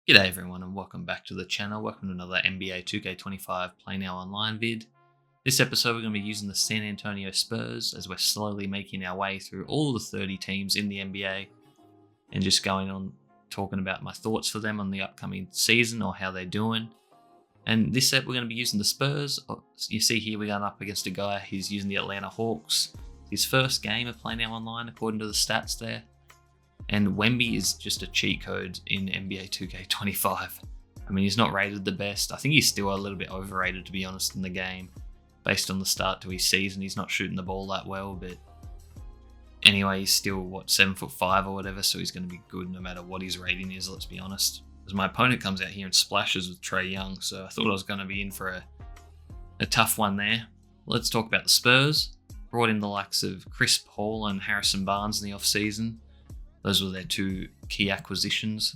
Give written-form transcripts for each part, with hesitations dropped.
G'day everyone and welcome back to the channel. Welcome to another NBA 2K25 Play Now Online vid. This episode we're going to be using the San Antonio Spurs as we're slowly making our way through all the 30 teams in the NBA and just going on talking about my thoughts for them on the upcoming season or how they're doing. And this set we're going to be using the Spurs. You see here we're going up against a guy who's using the Atlanta Hawks. His first game of Play Now Online according to the stats there. And WEMBY is just a cheat code in NBA 2K25. I mean, he's not rated the best. I think he's still a little bit overrated, to be honest, in the game. Based on the start to his season, he's not shooting the ball that well. But anyway, he's still, 7'5" or whatever, so he's going to be good no matter what his rating is, let's be honest. As my opponent comes out here and splashes with Trae Young, so I thought I was going to be in for a tough one there. Let's talk about the Spurs. Brought in the likes of Chris Paul and Harrison Barnes in the offseason. Those were their two key acquisitions.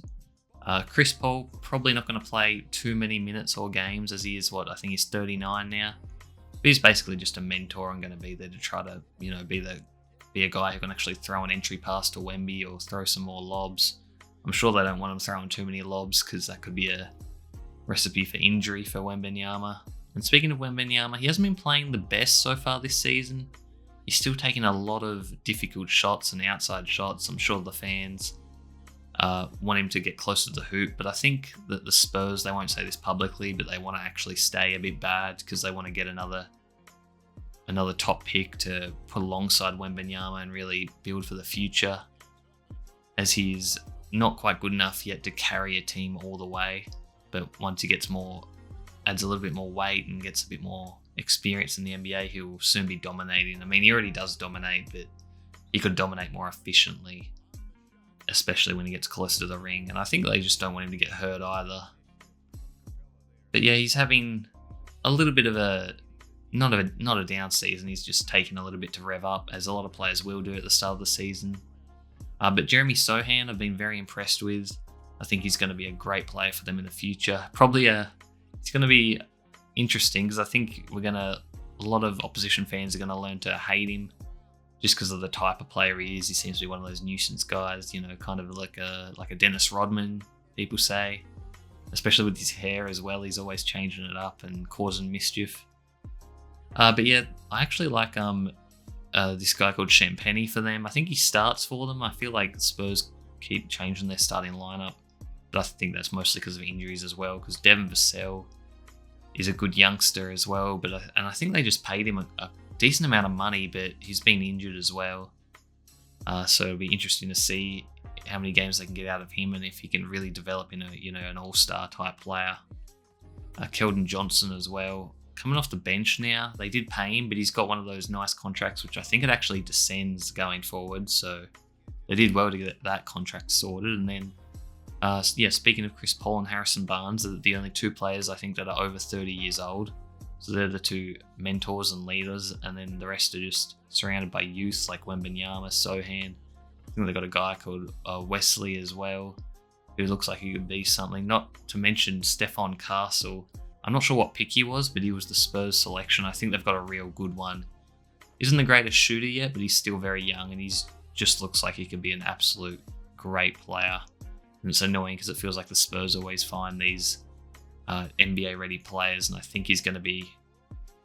Chris Paul probably not going to play too many minutes or games as he is, I think he's 39 now. But he's basically just a mentor and going to be there to try to, be a guy who can actually throw an entry pass to WEMBY or throw some more lobs. I'm sure they don't want him throwing too many lobs because that could be a recipe for injury for Wembanyama. And speaking of Wembanyama, he hasn't been playing the best so far this season. He's still taking a lot of difficult shots and outside shots. I'm sure the fans want him to get closer to the hoop, but I think that the Spurs, they won't say this publicly, but they want to actually stay a bit bad because they want to get another top pick to put alongside Wembanyama and really build for the future, as he's not quite good enough yet to carry a team all the way. But once he adds a little bit more weight and gets a bit more experience in the NBA, he'll soon be dominating. I mean, he already does dominate, but he could dominate more efficiently, especially when he gets closer to the ring. And I think they just don't want him to get hurt either. But yeah, he's having a little bit of not a down season. He's just taking a little bit to rev up, as a lot of players will do at the start of the season. But Jeremy Sohan, I've been very impressed with. I think he's going to be a great player for them in the future. It's going to be interesting because I think a lot of opposition fans are going to learn to hate him just because of the type of player he is. He seems to be one of those nuisance guys, kind of like a Dennis Rodman, people say, especially with his hair as well. He's always changing it up and causing mischief. But yeah, I actually like this guy called Champagny for them. I think he starts for them. I feel like the Spurs keep changing their starting lineup, but I think that's mostly because of injuries as well, because Devin Vassell is a good youngster as well, and I think they just paid him a decent amount of money, but he's been injured as well. So it'll be interesting to see how many games they can get out of him and if he can really develop in an all-star type player. Keldon Johnson as well, coming off the bench now. They did pay him, but he's got one of those nice contracts, which I think it actually descends going forward. So they did well to get that contract sorted. And then speaking of Chris Paul and Harrison Barnes, they're the only two players I think that are over 30 years old. So they're the two mentors and leaders, and then the rest are just surrounded by youth like Wembanyama, Sohan. I think they've got a guy called Wesley as well, who looks like he could be something. Not to mention Stephon Castle. I'm not sure what pick he was, but he was the Spurs selection. I think they've got a real good one. Isn't the greatest shooter yet, but he's still very young, and he's just looks like he could be an absolute great player. And it's annoying because it feels like the Spurs always find these NBA-ready players, and I think he's going to be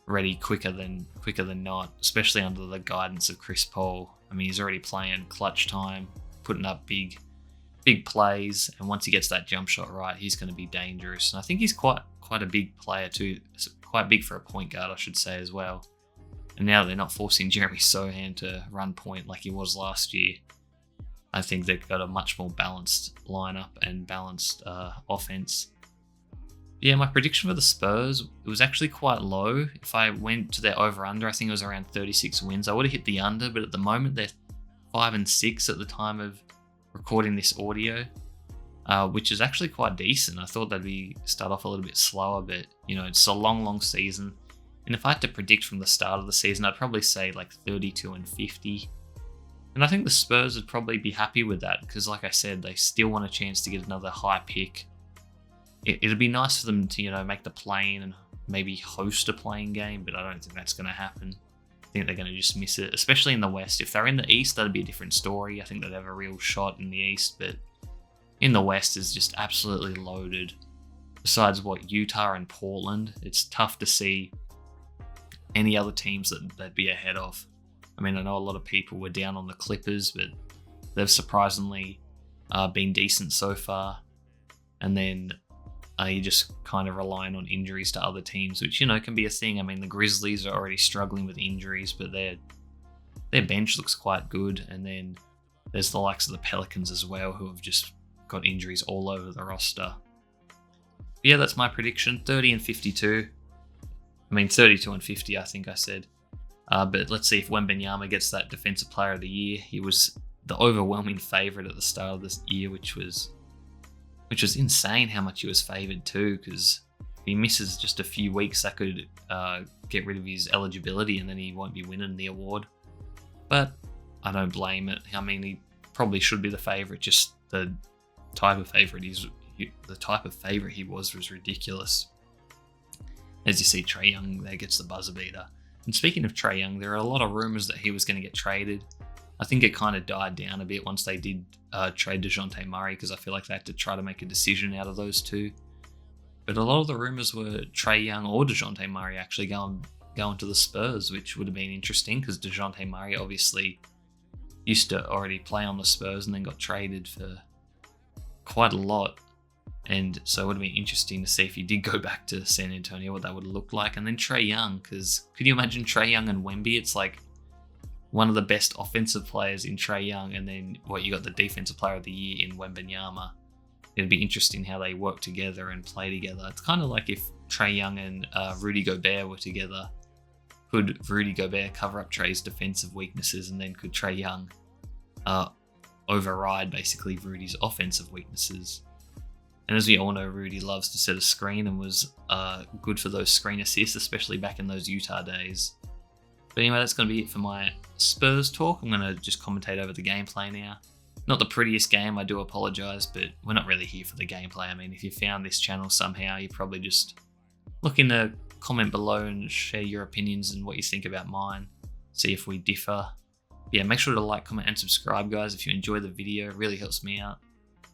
ready quicker than not, especially under the guidance of Chris Paul. I mean, he's already playing clutch time, putting up big plays, and once he gets that jump shot right, he's going to be dangerous. And I think he's quite a big player too, quite big for a point guard, I should say, as well. And now they're not forcing Jeremy Sohan to run point like he was last year. I think they've got a much more balanced lineup and balanced offense. Yeah, my prediction for the Spurs, it was actually quite low. If I went to their over-under, I think it was around 36 wins. I would have hit the under, but at the moment they're 5-6 at the time of recording this audio, which is actually quite decent. I thought they'd start off a little bit slower, but it's a long season. And if I had to predict from the start of the season, I'd probably say like 32-50. And I think the Spurs would probably be happy with that because, like I said, they still want a chance to get another high pick. It'd be nice for them to, make the play-in and maybe host a playing game, but I don't think that's going to happen. I think they're going to just miss it, especially in the West. If they're in the East, that'd be a different story. I think they'd have a real shot in the East, but in the West is just absolutely loaded. Besides Utah and Portland, it's tough to see any other teams that they'd be ahead of. I mean, I know a lot of people were down on the Clippers, but they've surprisingly been decent so far. And then you're just kind of relying on injuries to other teams, which, can be a thing. I mean, the Grizzlies are already struggling with injuries, but their bench looks quite good. And then there's the likes of the Pelicans as well, who have just got injuries all over the roster. But yeah, that's my prediction, 30 and 52. I mean, 32 and 50, I think I said. But let's see if Wembanyama gets that Defensive Player of the Year. He was the overwhelming favourite at the start of this year, which was insane how much he was favoured too, because if he misses just a few weeks, that could get rid of his eligibility and then he won't be winning the award. But I don't blame it. I mean, he probably should be the favourite, just the type of favourite he was ridiculous. As you see, Trae Young there gets the buzzer beater. And speaking of Trae Young, there are a lot of rumours that he was going to get traded. I think it kind of died down a bit once they did trade DeJounte Murray, because I feel like they had to try to make a decision out of those two. But a lot of the rumours were Trae Young or DeJounte Murray actually going to the Spurs, which would have been interesting because DeJounte Murray obviously used to already play on the Spurs and then got traded for quite a lot. And so it would have been interesting to see if he did go back to San Antonio, what that would look like. And then Trae Young, because could you imagine Trae Young and Wemby? It's like one of the best offensive players in Trae Young, and then you got the Defensive Player of the Year in Wembanyama. It'd be interesting how they work together and play together. It's kind of like if Trae Young and Rudy Gobert were together. Could Rudy Gobert cover up Trae's defensive weaknesses, and then could Trae Young override basically Rudy's offensive weaknesses? And as we all know, Rudy loves to set a screen and was good for those screen assists, especially back in those Utah days. But anyway, that's going to be it for my Spurs talk. I'm going to just commentate over the gameplay now. Not the prettiest game, I do apologise, but we're not really here for the gameplay. I mean, if you found this channel somehow, you're probably just looking to comment below and share your opinions and what you think about mine. See if we differ. Yeah, make sure to like, comment, and subscribe, guys, if you enjoy the video. It really helps me out.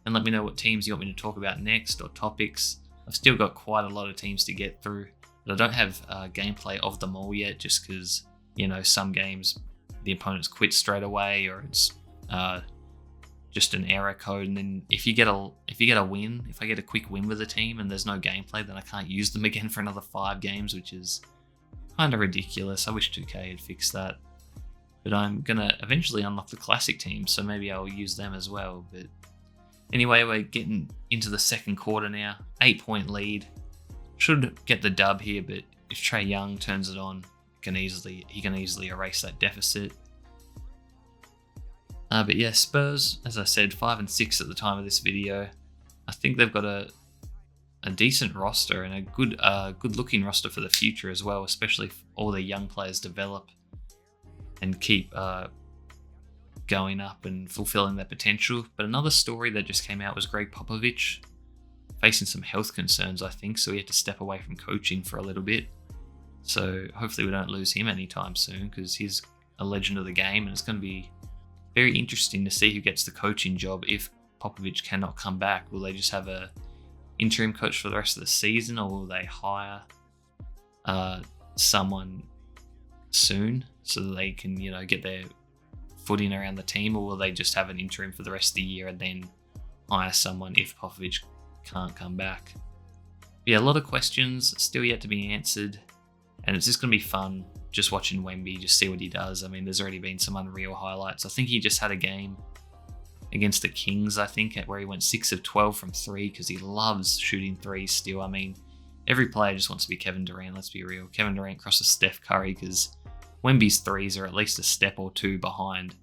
And let me know what teams you want me to talk about next or topics. I've still got quite a lot of teams to get through, but I don't have gameplay of them all yet, just because, some games the opponents quit straight away, or it's just an error code. And then if I get a quick win with a team and there's no gameplay, then I can't use them again for another 5 games, which is kind of ridiculous. I wish 2K had fixed that. But I'm gonna eventually unlock the classic teams, so maybe I'll use them as well. But anyway, we're getting into the second quarter now. 8-point lead. Should get the dub here, but if Trae Young turns it on, he can easily erase that deficit. But yeah, Spurs, as I said, 5 and 6 at the time of this video. I think they've got a decent roster and a good looking roster for the future as well, especially if all the young players develop and keep going up and fulfilling their potential. But another story that just came out was Greg Popovich facing some health concerns, I think, so he had to step away from coaching for a little bit. So hopefully we don't lose him anytime soon, because he's a legend of the game, and it's going to be very interesting to see who gets the coaching job if Popovich cannot come back. Will they just have a interim coach for the rest of the season, or will they hire someone soon so that they can, get their footing around the team, or will they just have an interim for the rest of the year and then hire someone if Popovich can't come back? Yeah, a lot of questions still yet to be answered, and it's just going to be fun just watching Wemby, just see what he does. I mean, there's already been some unreal highlights. I think he just had a game against the Kings, where he went 6 of 12 from 3, because he loves shooting threes still. I mean, every player just wants to be Kevin Durant, let's be real. Kevin Durant crosses Steph Curry, because Wemby's threes are at least a step or two behind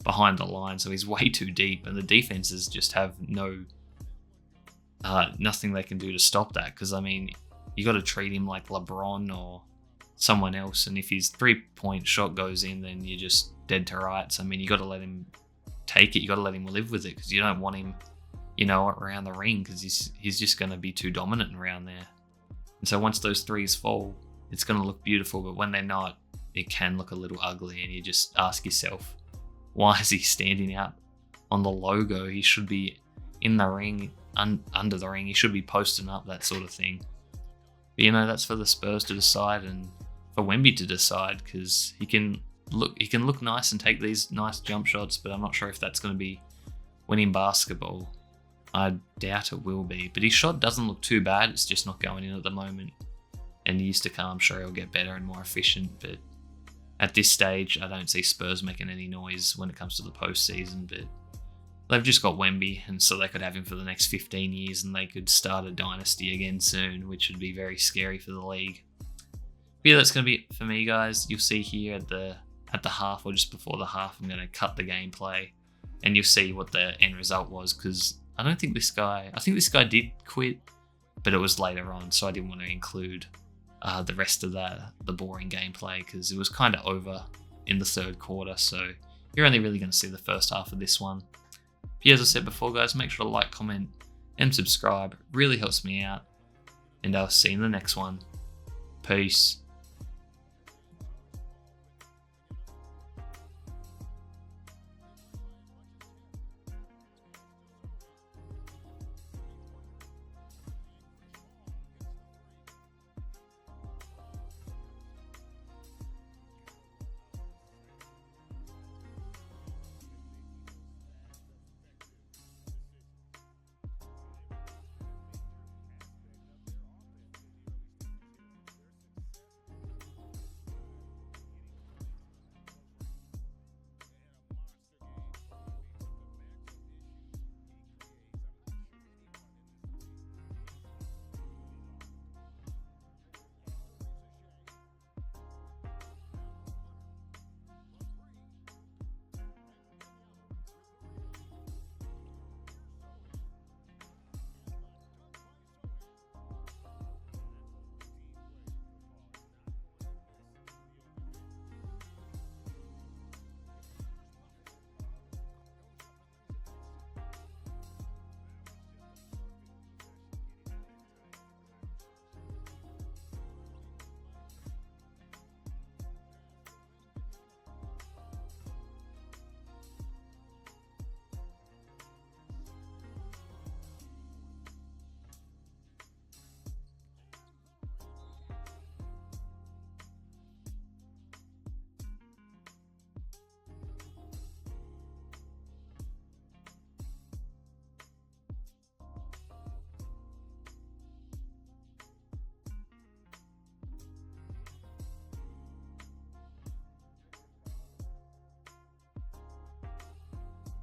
the line, so he's way too deep, and the defenses just have nothing they can do to stop that, because, I mean, you got to treat him like LeBron or someone else, and if his 3-point shot goes in, then you're just dead to rights. I mean, you got to let him take it, you got to let him live with it, because you don't want him, around the ring, because he's just going to be too dominant around there. And so once those threes fall, it's going to look beautiful, but when they're not, it can look a little ugly, and you just ask yourself, why is he standing out on the logo? He should be in the ring, under the ring. He should be posting up, that sort of thing. But that's for the Spurs to decide and for Wemby to decide, because he can look nice and take these nice jump shots, but I'm not sure if that's going to be winning basketball. I doubt it will be, but his shot doesn't look too bad. It's just not going in at the moment. And years to come, I'm sure he'll get better and more efficient. But at this stage, I don't see Spurs making any noise when it comes to the postseason. But they've just got Wemby, and so they could have him for the next 15 years, and they could start a dynasty again soon, which would be very scary for the league. But yeah, that's going to be it for me, guys. You'll see here at the half, or just before the half, I'm going to cut the gameplay, and you'll see what the end result was, because I think this guy did quit, but it was later on, so I didn't want to include the rest of the boring gameplay, because it was kind of over in the third quarter, so you're only really going to see the first half of this one. But yeah, as I said before, guys, make sure to like, comment, and subscribe. It really helps me out, and I'll see you in the next one. Peace.